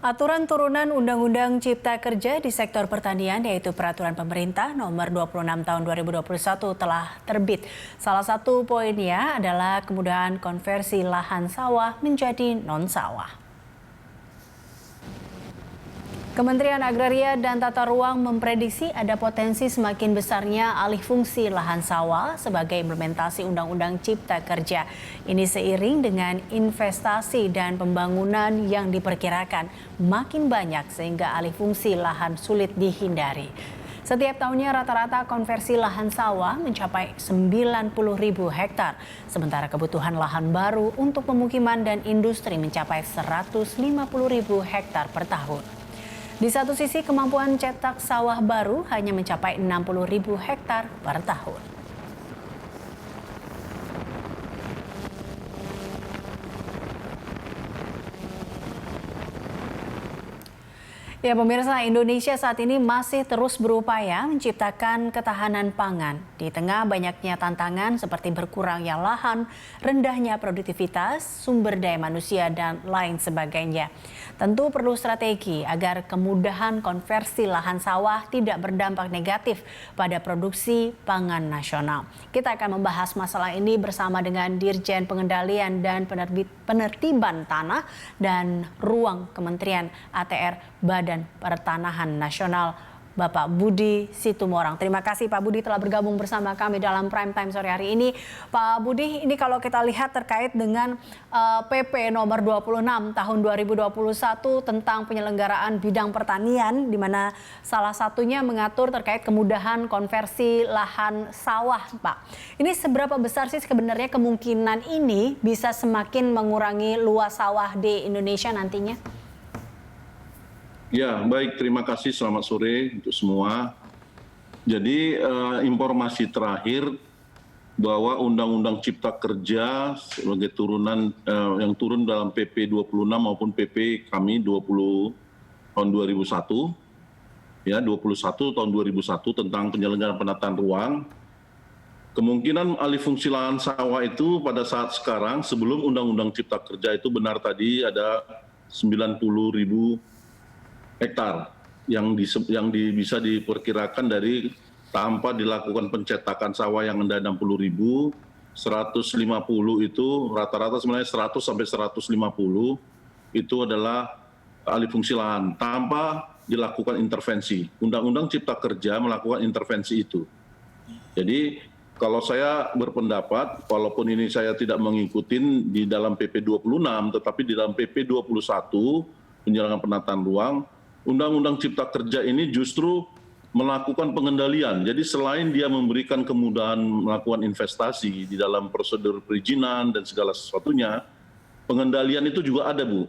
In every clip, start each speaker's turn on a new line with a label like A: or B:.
A: Aturan turunan Undang-Undang Cipta Kerja di sektor pertanian yaitu Peraturan Pemerintah Nomor 26 Tahun 2021 telah terbit. Salah satu poinnya adalah kemudahan konversi lahan sawah menjadi non-sawah. Kementerian Agraria dan Tata Ruang memprediksi ada potensi semakin besarnya alih fungsi lahan sawah sebagai implementasi Undang-Undang Cipta Kerja. Ini seiring dengan investasi dan pembangunan yang diperkirakan makin banyak sehingga alih fungsi lahan sulit dihindari. Setiap tahunnya rata-rata konversi lahan sawah mencapai 90.000 hektar, sementara kebutuhan lahan baru untuk pemukiman dan industri mencapai 150.000 hektar per tahun. Di satu sisi kemampuan cetak sawah baru hanya mencapai 60.000 hektar per tahun. Ya pemirsa, Indonesia saat ini masih terus berupaya menciptakan ketahanan pangan. Di tengah banyaknya tantangan seperti berkurangnya lahan, rendahnya produktivitas, sumber daya manusia, dan lain sebagainya. Tentu perlu strategi agar kemudahan konversi lahan sawah tidak berdampak negatif pada produksi pangan nasional. Kita akan membahas masalah ini bersama dengan Dirjen Pengendalian dan Penertiban Tanah dan Ruang Kementerian ATR Badan Pertanahan Nasional, Bapak Budi Situmorang. Terima kasih Pak Budi telah bergabung bersama kami dalam Prime Time sore hari ini. Pak Budi, ini kalau kita lihat terkait dengan PP nomor 26 tahun 2021 tentang penyelenggaraan bidang pertanian, di mana salah satunya mengatur terkait kemudahan konversi lahan sawah, Pak. Ini seberapa besar sih sebenarnya kemungkinan ini bisa semakin mengurangi luas sawah di Indonesia nantinya?
B: Ya, baik. Terima kasih. Selamat sore untuk semua. Jadi informasi terakhir bahwa Undang-Undang Cipta Kerja sebagai turunan yang turun dalam PP 26 maupun PP kami 20 tahun 2001, ya 21 tahun 2001 tentang penyelenggaraan penataan ruang. Kemungkinan alih fungsi lahan sawah itu pada saat sekarang sebelum Undang-Undang Cipta Kerja itu benar tadi ada 90.000 hektar yang bisa diperkirakan dari tanpa dilakukan pencetakan sawah yang ada 60.000, 150 itu rata-rata sebenarnya 100 sampai 150 itu adalah alih fungsi lahan tanpa dilakukan intervensi. Undang-Undang Cipta Kerja melakukan intervensi itu. Jadi kalau saya berpendapat, walaupun ini saya tidak mengikuti di dalam PP 26, tetapi di dalam PP 21 penyelenggaraan penataan ruang, Undang-Undang Cipta Kerja ini justru melakukan pengendalian. Jadi selain dia memberikan kemudahan melakukan investasi di dalam prosedur perizinan dan segala sesuatunya, pengendalian itu juga ada, Bu.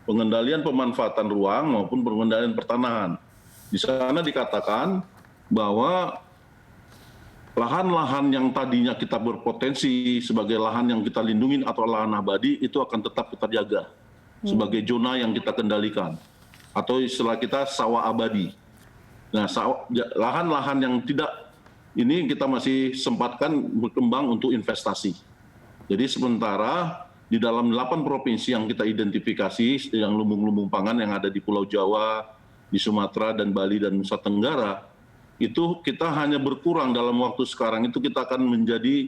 B: Pengendalian pemanfaatan ruang maupun pengendalian pertanahan. Di sana dikatakan bahwa lahan-lahan yang tadinya kita berpotensi sebagai lahan yang kita lindungi atau lahan abadi itu akan tetap kita jaga sebagai zona yang kita kendalikan. Atau istilah kita sawah abadi. Nah, lahan-lahan yang tidak ini kita masih sempatkan berkembang untuk investasi. Jadi sementara di dalam 8 provinsi yang kita identifikasi, yang lumbung-lumbung pangan yang ada di Pulau Jawa, di Sumatera dan Bali dan Nusa Tenggara, itu kita hanya berkurang dalam waktu sekarang itu kita akan menjadi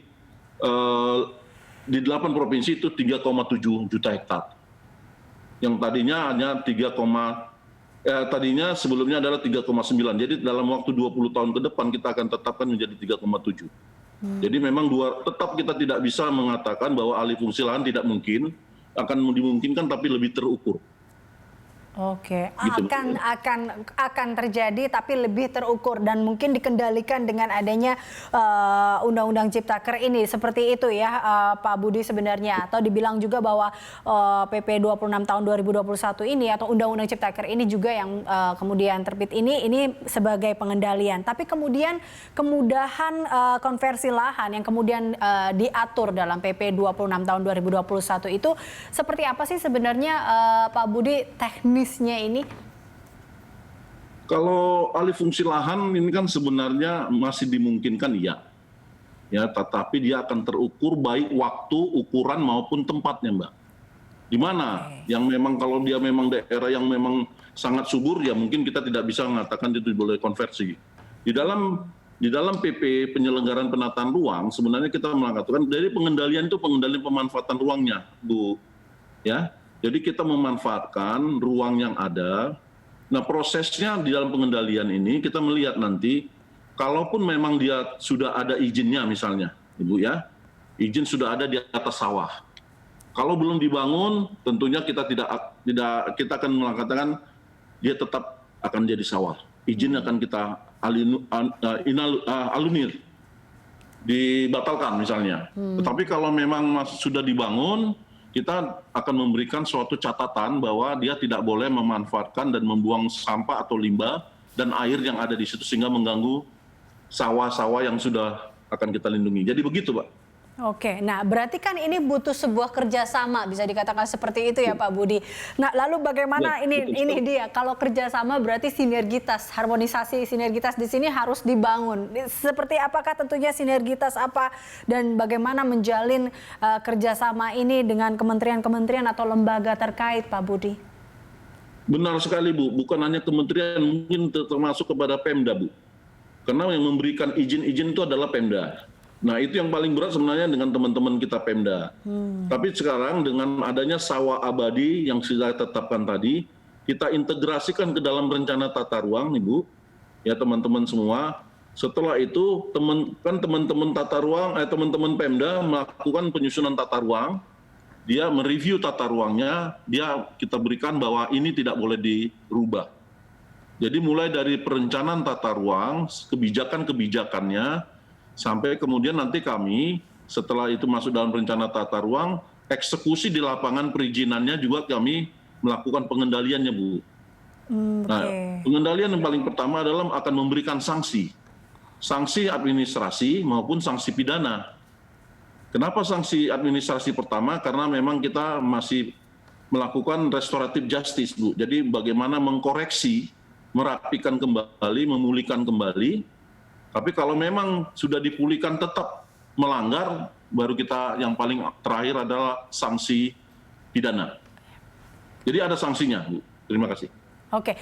B: di 8 provinsi itu 3,7 juta hektar. Yang tadinya hanya tadinya sebelumnya adalah 3,9. Jadi dalam waktu 20 tahun ke depan kita akan tetapkan menjadi 3,7. Jadi memang tetap kita tidak bisa mengatakan bahwa alih fungsi lahan tidak mungkin, akan dimungkinkan tapi lebih terukur.
A: Oke, akan terjadi tapi lebih terukur dan mungkin dikendalikan dengan adanya Undang-Undang Ciptaker ini. Seperti itu ya Pak Budi sebenarnya. Atau dibilang juga bahwa PP 26 tahun 2021 ini atau Undang-Undang Ciptaker ini juga yang kemudian terbit ini sebagai pengendalian. Tapi kemudian kemudahan konversi lahan yang kemudian diatur dalam PP 26 tahun 2021 itu seperti apa sih sebenarnya Pak Budi teknis ini?
B: Kalau alih fungsi lahan ini kan sebenarnya masih dimungkinkan ya, tetapi dia akan terukur baik waktu, ukuran maupun tempatnya, Mbak. Di mana yang memang kalau dia memang daerah yang memang sangat subur, ya mungkin kita tidak bisa mengatakan itu boleh konversi. Di dalam PP penyelenggaraan penataan ruang sebenarnya kita mengatakan dari pengendalian itu pengendalian pemanfaatan ruangnya, Bu. Ya. Jadi kita memanfaatkan ruang yang ada. Nah, prosesnya di dalam pengendalian ini kita melihat nanti kalaupun memang dia sudah ada izinnya misalnya, Ibu ya. Izin sudah ada di atas sawah. Kalau belum dibangun, tentunya kita kita akan mengatakan dia tetap akan jadi sawah. Izin akan kita alunir, dibatalkan misalnya. Tetapi kalau memang sudah dibangun, kita akan memberikan suatu catatan bahwa dia tidak boleh memanfaatkan dan membuang sampah atau limbah dan air yang ada di situ sehingga mengganggu sawah-sawah yang sudah akan kita lindungi. Jadi begitu, Pak.
A: Oke, nah berarti kan ini butuh sebuah kerjasama, bisa dikatakan seperti itu ya Pak Budi. Nah lalu bagaimana ini dia, kalau kerjasama berarti sinergitas, harmonisasi sinergitas di sini harus dibangun. Seperti apakah tentunya sinergitas apa dan bagaimana menjalin kerjasama ini dengan kementerian-kementerian atau lembaga terkait Pak Budi?
B: Benar sekali Bu, bukan hanya kementerian, mungkin termasuk kepada Pemda Bu. Karena yang memberikan izin-izin itu adalah Pemda. Nah itu yang paling berat sebenarnya dengan teman-teman kita Pemda. Tapi sekarang dengan adanya sawah abadi yang sudah tetapkan tadi, kita integrasikan ke dalam rencana tata ruang, Ibu, ya teman-teman semua. Setelah itu teman-teman tata ruang, teman-teman Pemda melakukan penyusunan tata ruang, dia mereview tata ruangnya, kita berikan bahwa ini tidak boleh dirubah. Jadi mulai dari perencanaan tata ruang, kebijakan-kebijakannya, sampai kemudian nanti kami setelah itu masuk dalam rencana tata ruang, eksekusi di lapangan perizinannya juga kami melakukan pengendaliannya, Bu. Nah, pengendalian yang paling pertama adalah akan memberikan sanksi administrasi maupun sanksi pidana. Kenapa sanksi administrasi pertama? Karena memang kita masih melakukan restoratif justice, Bu. Jadi bagaimana mengkoreksi, merapikan kembali, memulihkan kembali. Tapi kalau memang sudah dipulihkan tetap melanggar, baru kita yang paling terakhir adalah sanksi pidana. Jadi ada sanksinya, Bu. Terima kasih.
A: Oke,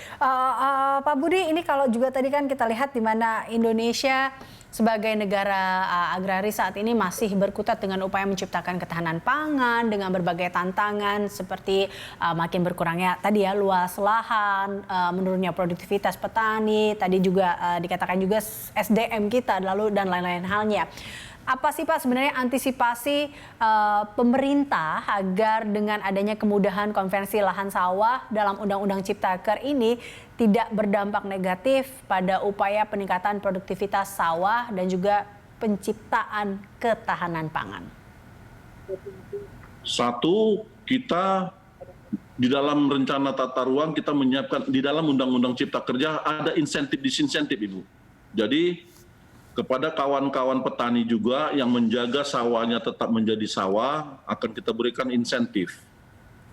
A: Pak Budi, ini kalau juga tadi kan kita lihat di mana Indonesia sebagai negara agraris saat ini masih berkutat dengan upaya menciptakan ketahanan pangan dengan berbagai tantangan seperti makin berkurangnya tadi ya luas lahan, menurunnya produktivitas petani, tadi juga dikatakan juga SDM kita lalu dan lain-lain halnya. Apa sih Pak sebenarnya antisipasi pemerintah agar dengan adanya kemudahan konversi lahan sawah dalam Undang-Undang Ciptaker ini tidak berdampak negatif pada upaya peningkatan produktivitas sawah dan juga penciptaan ketahanan pangan?
B: Satu, kita di dalam rencana tata ruang kita menyiapkan di dalam Undang-Undang Cipta Kerja ada insentif disinsentif, Ibu. Jadi kepada kawan-kawan petani juga yang menjaga sawahnya tetap menjadi sawah akan kita berikan insentif.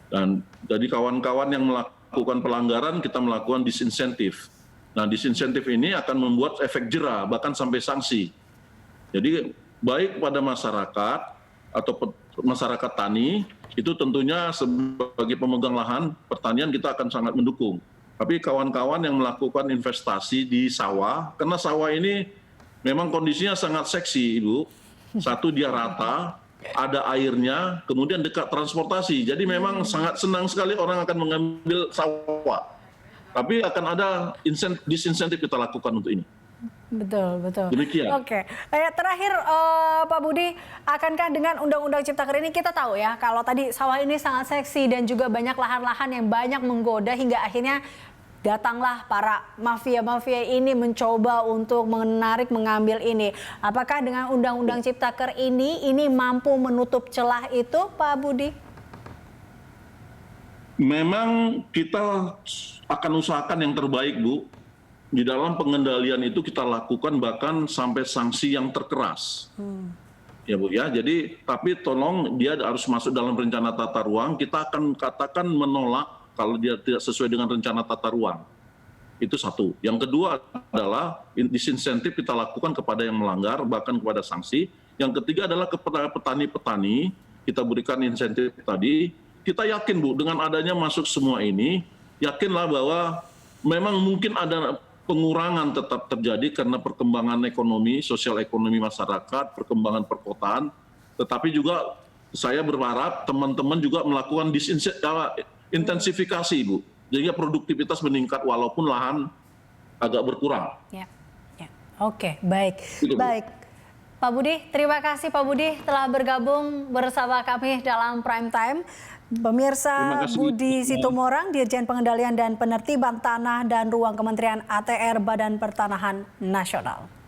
B: Dan jadi kawan-kawan yang melakukan pelanggaran kita melakukan disinsentif. Nah, disinsentif ini akan membuat efek jera bahkan sampai sanksi. Jadi baik pada masyarakat atau masyarakat tani itu tentunya sebagai pemegang lahan pertanian kita akan sangat mendukung. Tapi kawan-kawan yang melakukan investasi di sawah, karena sawah ini memang kondisinya sangat seksi, Ibu. Satu, dia rata, ada airnya, kemudian dekat transportasi. Jadi memang sangat senang sekali orang akan mengambil sawah. Tapi akan ada disinsentif kita lakukan untuk ini.
A: Betul, betul.
B: Demikian.
A: Oke. Terakhir Pak Budi, akankah dengan Undang-Undang Ciptaker ini kita tahu ya, kalau tadi sawah ini sangat seksi dan juga banyak lahan-lahan yang banyak menggoda hingga akhirnya datanglah para mafia-mafia ini mencoba untuk mengambil ini. Apakah dengan Undang-Undang Ciptaker ini mampu menutup celah itu, Pak Budi?
B: Memang kita akan usahakan yang terbaik, Bu. Di dalam pengendalian itu kita lakukan bahkan sampai sanksi yang terkeras. Ya Bu ya, jadi tapi tolong dia harus masuk dalam rencana tata ruang, kita akan katakan menolak kalau dia tidak sesuai dengan rencana tata ruang. Itu satu. Yang kedua adalah disinsentif kita lakukan kepada yang melanggar, bahkan kepada sanksi. Yang ketiga adalah kepada petani-petani, kita berikan insentif tadi, kita yakin Bu, dengan adanya masuk semua ini, yakinlah bahwa memang mungkin ada pengurangan tetap terjadi karena perkembangan ekonomi, sosial ekonomi masyarakat, perkembangan perkotaan, tetapi juga saya berharap teman-teman juga melakukan intensifikasi Bu, sehingga produktivitas meningkat walaupun lahan agak berkurang.
A: Ya, ya. Oke, baik.
B: Itu, Bu.
A: Baik. Pak Budi, terima kasih Pak Budi telah bergabung bersama kami dalam Prime Time. Pemirsa,
B: Terima kasih.
A: Budi Situmorang, Dirjen Pengendalian dan Penertiban Tanah dan Ruang Kementerian ATR Badan Pertanahan Nasional.